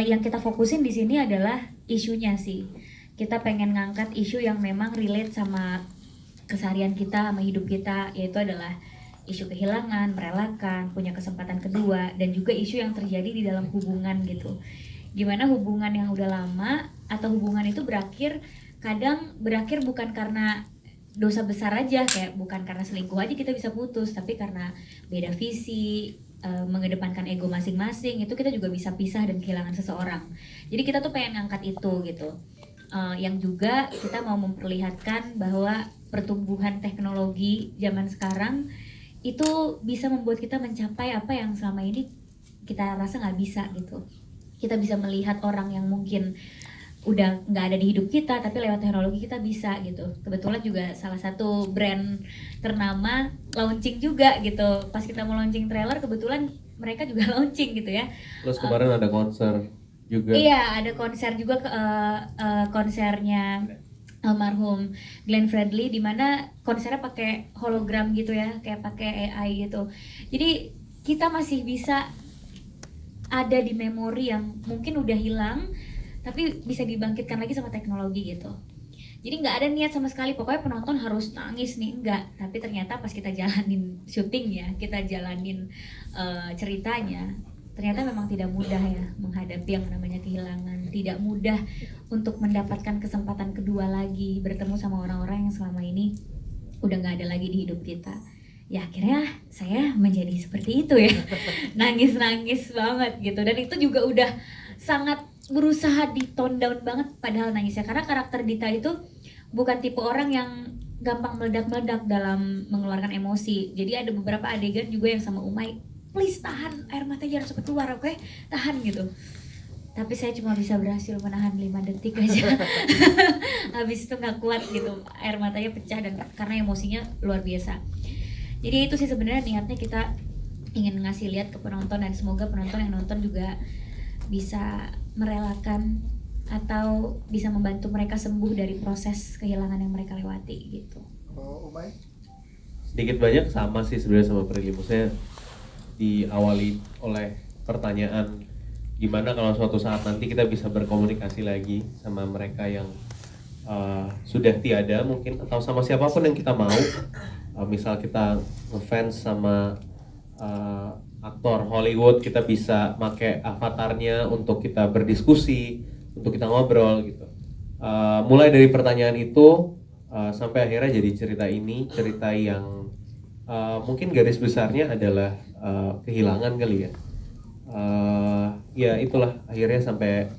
yang kita fokusin di sini adalah isunya sih. Kita pengen ngangkat isu yang memang relate sama keseharian kita, sama hidup kita, yaitu adalah isu kehilangan, merelakan, punya kesempatan kedua, dan juga isu yang terjadi di dalam hubungan gitu. Gimana hubungan yang udah lama atau hubungan itu berakhir, kadang berakhir bukan karena dosa besar aja, kayak bukan karena selingkuh aja kita bisa putus, tapi karena beda visi, mengedepankan ego masing-masing, itu kita juga bisa pisah dan kehilangan seseorang. Jadi kita tuh pengen ngangkat itu gitu. Yang juga kita mau memperlihatkan bahwa pertumbuhan teknologi zaman sekarang itu bisa membuat kita mencapai apa yang selama ini kita rasa nggak bisa gitu. Kita bisa melihat orang yang mungkin udah nggak ada di hidup kita, tapi lewat teknologi kita bisa gitu. Kebetulan juga salah satu brand ternama launching juga gitu. Pas kita mau launching trailer, kebetulan mereka juga launching gitu ya. Terus kemarin ada konser juga. Iya, ada konser juga, konsernya almarhum Glenn Fredly, di mana konsernya pakai hologram gitu ya, kayak pakai AI gitu. Jadi kita masih bisa ada di memori yang mungkin udah hilang, tapi bisa dibangkitkan lagi sama teknologi gitu. Jadi nggak ada niat sama sekali, pokoknya penonton harus nangis nih, enggak. Tapi ternyata pas kita jalanin syutingnya, kita jalanin ceritanya, ternyata memang tidak mudah ya menghadapi yang namanya kehilangan. Tidak mudah untuk mendapatkan kesempatan kedua lagi, bertemu sama orang-orang yang selama ini udah nggak ada lagi di hidup kita. Ya akhirnya saya menjadi seperti itu ya, nangis-nangis banget gitu. Dan itu juga udah sangat berusaha di tone down banget padahal nangisnya, karena karakter Dita itu bukan tipe orang yang gampang meledak-meledak dalam mengeluarkan emosi. Jadi ada beberapa adegan juga yang sama Umay, please tahan, air matanya jangan cepet keluar, oke? Tahan gitu. Tapi saya cuma bisa berhasil menahan 5 detik aja. Habis itu nggak kuat gitu, air matanya pecah dan karena emosinya luar biasa. Jadi itu sih sebenarnya niatnya, kita ingin ngasih lihat ke penonton, dan semoga penonton yang nonton juga bisa merelakan atau bisa membantu mereka sembuh dari proses kehilangan yang mereka lewati gitu. Oh, Umay? Sedikit banyak sama sih sebenarnya sama Prilly. Maksudnya diawali oleh pertanyaan gimana kalau suatu saat nanti kita bisa berkomunikasi lagi sama mereka yang sudah tiada mungkin, atau sama siapapun yang kita mau. Misal kita ngefans sama aktor Hollywood, kita bisa pakai avatarnya untuk kita berdiskusi, untuk kita ngobrol gitu. Mulai dari pertanyaan itu sampai akhirnya jadi cerita ini, cerita yang mungkin garis besarnya adalah kehilangan kali ya. Ya itulah akhirnya sampai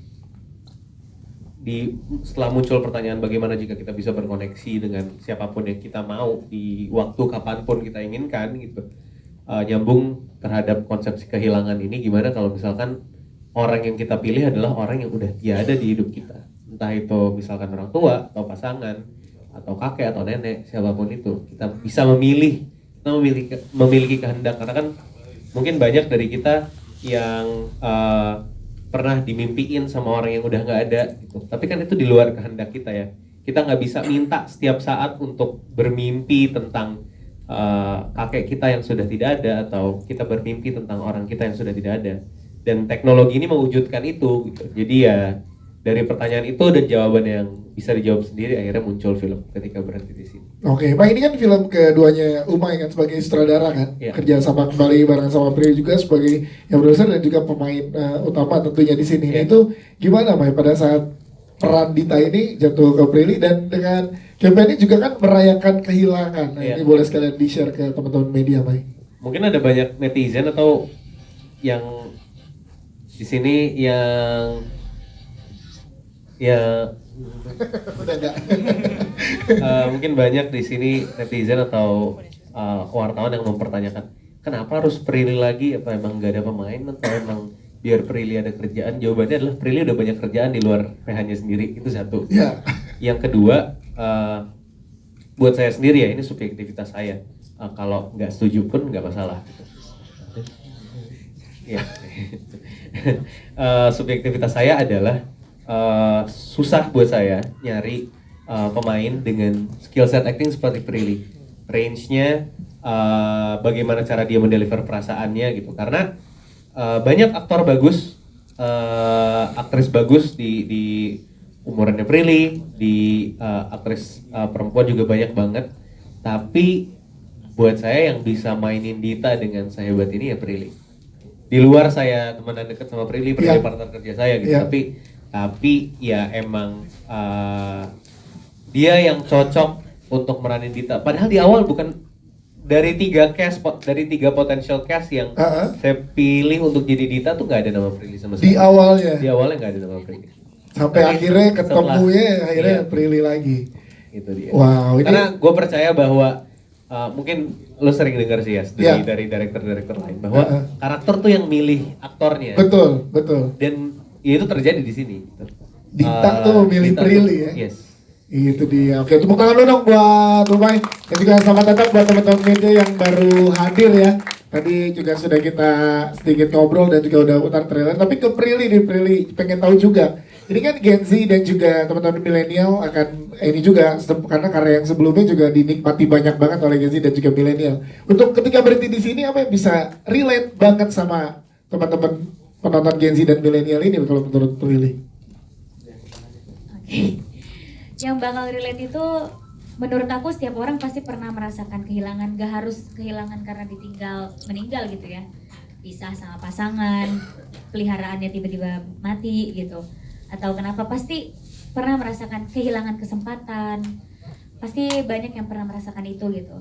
setelah muncul pertanyaan bagaimana jika kita bisa berkoneksi dengan siapapun yang kita mau di waktu kapanpun kita inginkan gitu. Nyambung terhadap konsep kehilangan ini, gimana kalau misalkan orang yang kita pilih adalah orang yang udah tiada di hidup kita, entah itu misalkan orang tua atau pasangan atau kakek atau nenek, siapapun itu kita bisa memilih, kita memiliki kehendak. Karena kan mungkin banyak dari kita yang pernah dimimpiin sama orang yang udah nggak ada gitu, tapi kan itu di luar kehendak kita ya. Kita nggak bisa minta setiap saat untuk bermimpi tentang kakek kita yang sudah tidak ada, atau kita bermimpi tentang orang kita yang sudah tidak ada. Dan teknologi ini mewujudkan itu gitu. Jadi ya dari pertanyaan itu dan jawaban yang bisa dijawab sendiri, akhirnya muncul film Ketika Berhenti di Sini. Oke, Pak, ini kan film keduanya Umay kan sebagai sutradara kan, Ya. kerja sama kembali bareng sama Prilly juga sebagai yang produser dan juga pemain utama tentunya di sini. Nah, Ya. itu gimana, May, pada saat peran Dita ini jatuh ke Prilly, dan dengan campaign ini juga kan merayakan kehilangan. Nah, Ya. ini boleh sekalian di-share ke teman-teman media, May. Mungkin ada banyak netizen atau yang di sini yang ya Udah enggak? mungkin banyak di sini netizen atau wartawan yang mempertanyakan kenapa harus Prilly lagi, apa emang nggak ada pemain atau emang biar Prilly ada kerjaan. Jawabannya adalah Prilly udah banyak kerjaan di luar PH-nya sendiri, itu satu. Ya. Yang kedua, buat saya sendiri ya, ini subjektivitas saya, kalau nggak setuju pun nggak masalah gitu. Ya. Subjektivitas saya adalah susah buat saya nyari pemain dengan skill set acting seperti Prilly. Range-nya, bagaimana cara dia mendeliver perasaannya gitu. Karena banyak aktor bagus aktris bagus di umurannya Prilly, di aktris perempuan juga banyak banget. Tapi buat saya yang bisa mainin Dita dengan sehebat ini ya Prilly. Di luar saya temenan deket sama Prilly partner kerja saya gitu. Tapi ya emang dia yang cocok untuk meranin Dita. Padahal di awal bukan dari tiga potential cast yang saya pilih untuk jadi Dita tuh nggak ada nama Prilly sama sekali. Di awalnya nggak ada nama Prilly. Sampai akhirnya ketemunya akhirnya Prilly lagi. Itu dia. Wow. Karena gue percaya bahwa mungkin lo sering dengar sih ya dari director-director lain bahwa karakter tuh yang milih aktornya. Betul. Dan ya itu terjadi di sini. Dita tuh milih Prilly ya. Yes. Itu dia. Oke, tepuk tangan dulu dong buat Rumai. Dan juga selamat datang buat teman-teman media yang baru hadir ya. Tadi juga sudah kita sedikit ngobrol dan juga udah putar trailer. Tapi ke Prilly pengen tahu juga. Jadi kan Gen Z dan juga teman-teman milenial akan ini juga karena karya yang sebelumnya juga dinikmati banyak banget oleh Gen Z dan juga milenial. Untuk ketika berhenti di sini apa yang bisa relate banget sama teman-teman penonton Gen Z dan milenial ini kalau menurut Prilly? Oke. Yang bakal relate itu menurut aku setiap orang pasti pernah merasakan kehilangan, gak harus kehilangan karena meninggal gitu ya. Pisah sama pasangan, peliharaannya tiba-tiba mati gitu. Atau kenapa pasti pernah merasakan kehilangan kesempatan. Pasti banyak yang pernah merasakan itu gitu.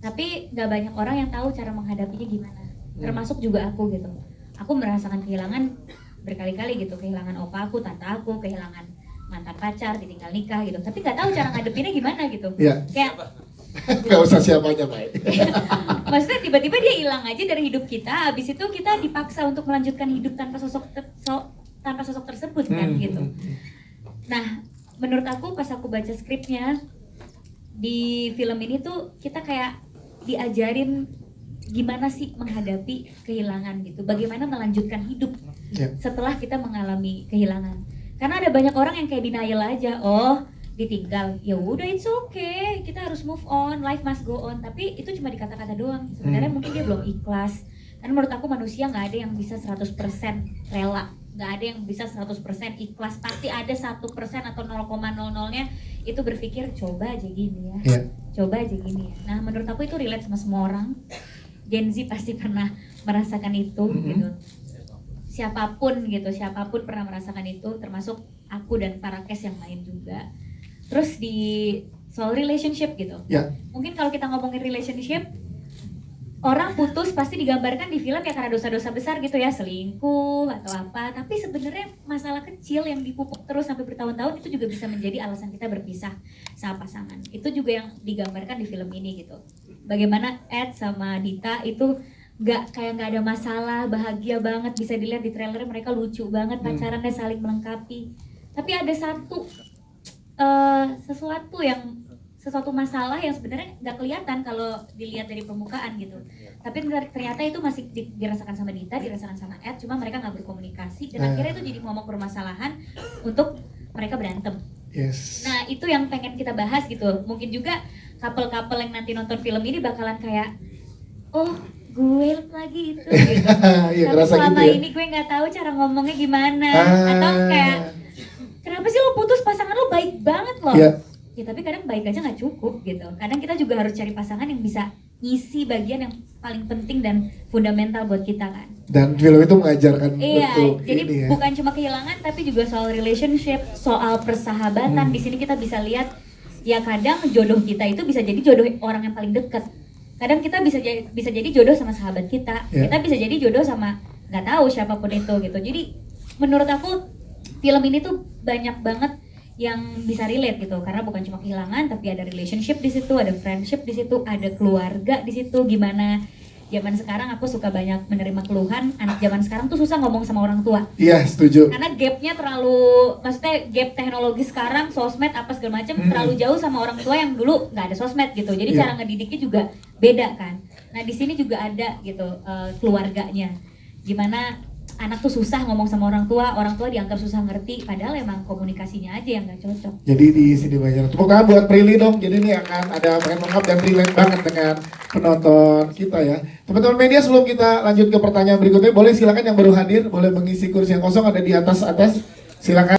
Tapi gak banyak orang yang tahu cara menghadapinya gimana. Termasuk juga aku gitu. Aku merasakan kehilangan berkali-kali gitu. Kehilangan opa aku, tante aku, kehilangan mantan pacar, ditinggal nikah gitu. Tapi gak tahu cara ngadepinnya gimana gitu. Iya. Kayak gak usah siapanya, Pak. Maksudnya tiba-tiba dia hilang aja dari hidup kita. Habis itu kita dipaksa untuk melanjutkan hidup tanpa sosok tersebut kan gitu. Nah, menurut aku pas aku baca skripnya di film ini tuh kita kayak diajarin gimana sih menghadapi kehilangan gitu. Bagaimana melanjutkan hidup setelah kita mengalami kehilangan. Karena ada banyak orang yang kayak denial aja, ditinggal, ya udah it's okay, kita harus move on, life must go on. Tapi itu cuma di kata-kata doang. Sebenarnya mungkin dia belum ikhlas. Karena menurut aku manusia nggak ada yang bisa 100% rela, nggak ada yang bisa 100% ikhlas. Pasti ada 1% atau 0,00-nya itu berpikir coba aja gini ya, coba aja gini ya. Nah menurut aku itu relate sama semua orang. Gen Z pasti pernah merasakan itu gitu. Siapapun pernah merasakan itu, termasuk aku dan para cast yang lain juga. Terus di soal relationship gitu, mungkin kalau kita ngomongin relationship, orang putus pasti digambarkan di film ya karena dosa-dosa besar gitu ya, selingkuh atau apa. Tapi sebenarnya masalah kecil yang dipupuk terus sampai bertahun-tahun itu juga bisa menjadi alasan kita berpisah sama pasangan. Itu juga yang digambarkan di film ini gitu. Bagaimana Ed sama Dita itu nggak ada masalah, bahagia banget, bisa dilihat di trailer mereka lucu banget, pacarannya saling melengkapi. Tapi ada sesuatu masalah yang sebenarnya nggak kelihatan kalau dilihat dari permukaan gitu. Tapi ternyata itu masih dirasakan sama Dita, dirasakan sama Ed, cuma mereka nggak berkomunikasi dan akhirnya itu jadi momok permasalahan untuk mereka berantem. Nah itu yang pengen kita bahas gitu. Mungkin juga couple-couple yang nanti nonton film ini bakalan kayak, gue lagi itu gitu. Tapi selama ini gue nggak tahu cara ngomongnya gimana. Atau kayak kenapa sih lo putus, pasangan lo baik banget loh. Ya tapi kadang baik aja nggak cukup gitu. Kadang kita juga harus cari pasangan yang bisa ngisi bagian yang paling penting dan fundamental buat kita kan. Dan film itu mengajarkan jadi bukan cuma kehilangan tapi juga soal relationship, soal persahabatan. Di sini kita bisa lihat ya kadang jodoh kita itu bisa jadi jodoh orang yang paling dekat. Kadang kita bisa jadi jodoh sama sahabat kita. Kita bisa jadi jodoh sama nggak tahu siapapun itu gitu. Jadi menurut aku film ini tuh banyak banget yang bisa relate gitu, karena bukan cuma kehilangan tapi ada relationship di situ, ada friendship di situ, ada keluarga di situ. Gimana zaman sekarang aku suka banyak menerima keluhan anak zaman sekarang tuh susah ngomong sama orang tua. Setuju. Karena gapnya maksudnya gap teknologi sekarang, sosmed apa segala macam terlalu jauh sama orang tua yang dulu nggak ada sosmed gitu. Jadi cara ngedidiknya juga beda kan. Nah di sini juga ada gitu keluarganya. Gimana anak tuh susah ngomong sama orang tua dianggap susah ngerti, padahal emang komunikasinya aja yang nggak cocok. Jadi di sini banyak. Tepuk tangan buat Prilly dong. Jadi ini akan ada main lengkap dan relate banget dengan penonton kita ya. Teman-teman media, sebelum kita lanjut ke pertanyaan berikutnya, boleh silakan yang baru hadir boleh mengisi kursi yang kosong ada di atas. Silakan.